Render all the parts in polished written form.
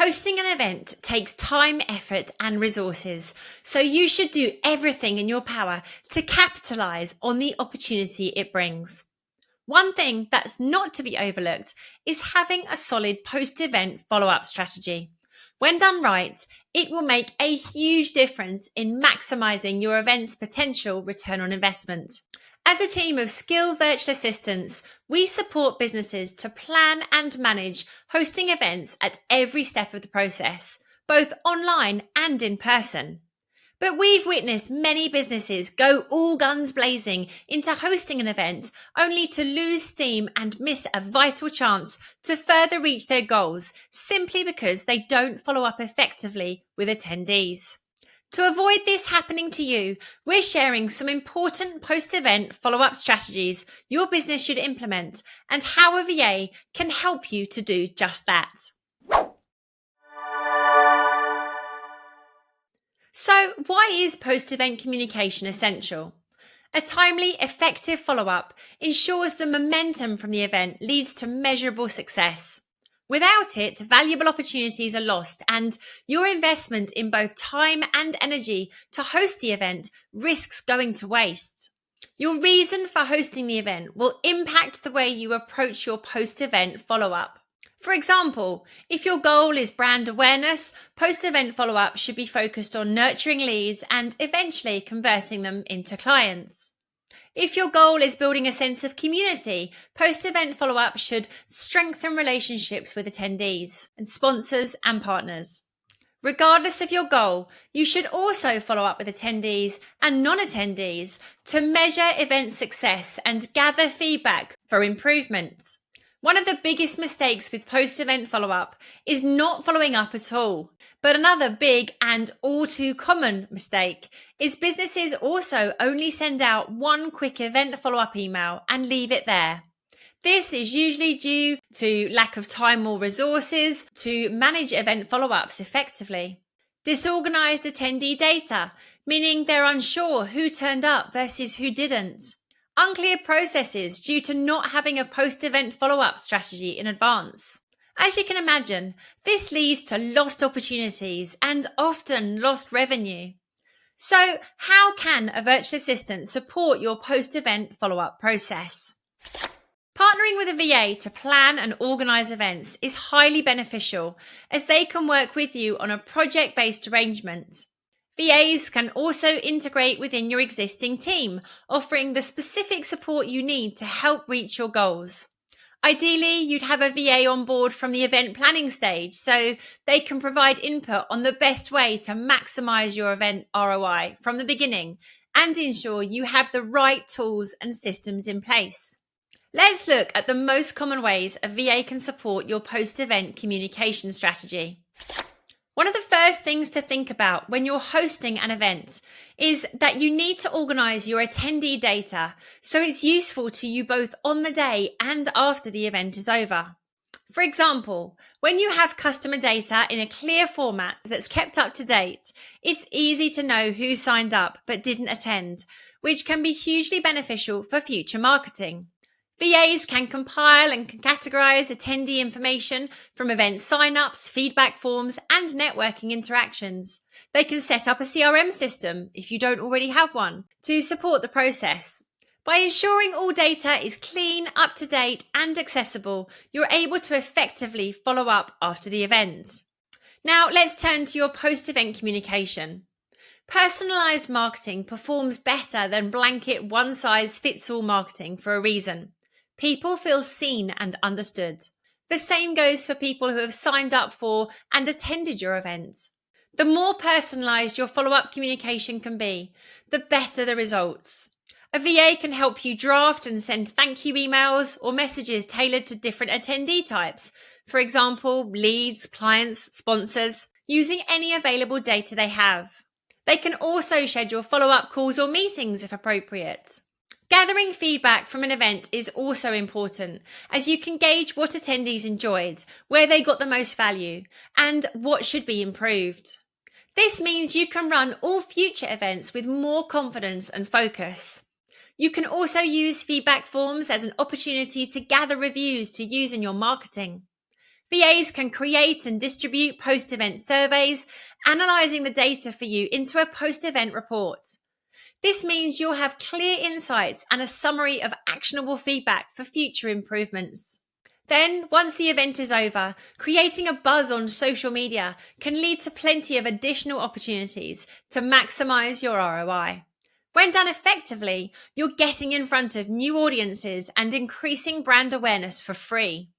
Hosting an event takes time, effort, and resources, so you should do everything in your power to capitalize on the opportunity it brings. One thing that's not to be overlooked is having a solid post-event follow-up strategy. When done right, it will make a huge difference in maximising your event's potential return on investment. As a team of skilled virtual assistants, we support businesses to plan and manage hosting events at every step of the process, both online and in person. But we've witnessed many businesses go all guns blazing into hosting an event only to lose steam and miss a vital chance to further reach their goals simply because they don't follow up effectively with attendees. To avoid this happening to you, we're sharing some important post-event follow-up strategies your business should implement and how a VA can help you to do just that. So, why is post-event communication essential? A timely, effective follow-up ensures the momentum from the event leads to measurable success. Without it, valuable opportunities are lost and your investment in both time and energy to host the event risks going to waste. Your reason for hosting the event will impact the way you approach your post-event follow-up. For example, if your goal is brand awareness, post-event follow-up should be focused on nurturing leads and eventually converting them into clients. If your goal is building a sense of community, post-event follow-up should strengthen relationships with attendees and sponsors and partners. Regardless of your goal, you should also follow up with attendees and non-attendees to measure event success and gather feedback for improvement. One of the biggest mistakes with post-event follow-up is not following up at all. But another big and all too common mistake is businesses also only send out one quick event follow-up email and leave it there. This is usually due to lack of time or resources to manage event follow-ups effectively. Disorganized attendee data, meaning they're unsure who turned up versus who didn't. Unclear processes due to not having a post-event follow-up strategy in advance. As you can imagine, this leads to lost opportunities and often lost revenue. So, how can a virtual assistant support your post-event follow-up process? Partnering with a VA to plan and organise events is highly beneficial as they can work with you on a project-based arrangement. VAs can also integrate within your existing team, offering the specific support you need to help reach your goals. Ideally, you'd have a VA on board from the event planning stage so they can provide input on the best way to maximise your event ROI from the beginning and ensure you have the right tools and systems in place. Let's look at the most common ways a VA can support your post-event communication strategy. One of the first things to think about when you're hosting an event is that you need to organise your attendee data so it's useful to you both on the day and after the event is over. For example, when you have customer data in a clear format that's kept up to date, it's easy to know who signed up but didn't attend, which can be hugely beneficial for future marketing. VAs can compile and categorize attendee information from event sign-ups, feedback forms, and networking interactions. They can set up a CRM system, if you don't already have one, to support the process. By ensuring all data is clean, up-to-date, and accessible, you're able to effectively follow up after the event. Now, let's turn to your post-event communication. Personalised marketing performs better than blanket one-size-fits-all marketing for a reason. People feel seen and understood. The same goes for people who have signed up for and attended your event. The more personalised your follow-up communication can be, the better the results. A VA can help you draft and send thank you emails or messages tailored to different attendee types, for example, leads, clients, sponsors, using any available data they have. They can also schedule follow-up calls or meetings if appropriate. Gathering feedback from an event is also important, as you can gauge what attendees enjoyed, where they got the most value, and what should be improved. This means you can run all future events with more confidence and focus. You can also use feedback forms as an opportunity to gather reviews to use in your marketing. VAs can create and distribute post-event surveys, analysing the data for you into a post-event report. This means you'll have clear insights and a summary of actionable feedback for future improvements. Then, once the event is over, creating a buzz on social media can lead to plenty of additional opportunities to maximise your ROI. When done effectively, you're getting in front of new audiences and increasing brand awareness for free.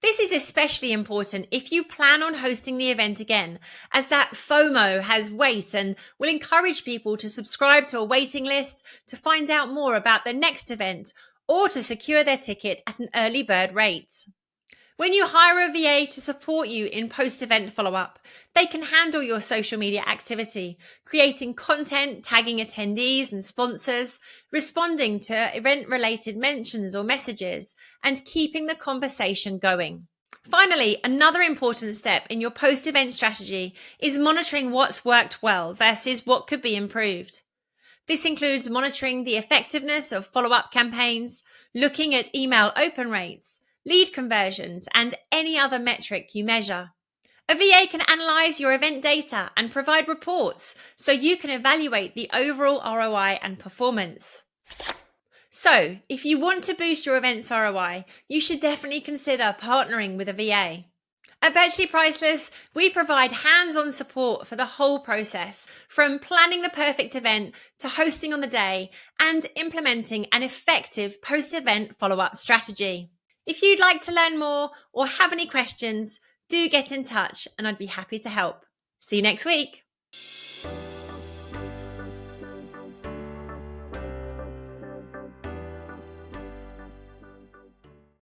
This is especially important if you plan on hosting the event again, as that FOMO has weight and will encourage people to subscribe to a waiting list to find out more about the next event or to secure their ticket at an early bird rate. When you hire a VA to support you in post-event follow-up, they can handle your social media activity, creating content, tagging attendees and sponsors, responding to event-related mentions or messages, and keeping the conversation going. Finally, another important step in your post-event strategy is monitoring what's worked well versus what could be improved. This includes monitoring the effectiveness of follow-up campaigns, looking at email open rates, lead conversions, and any other metric you measure. A VA can analyse your event data and provide reports so you can evaluate the overall ROI and performance. So, if you want to boost your event's ROI, you should definitely consider partnering with a VA. At Virtually Priceless, we provide hands-on support for the whole process, from planning the perfect event to hosting on the day and implementing an effective post-event follow-up strategy. If you'd like to learn more or have any questions, do get in touch and I'd be happy to help. See you next week.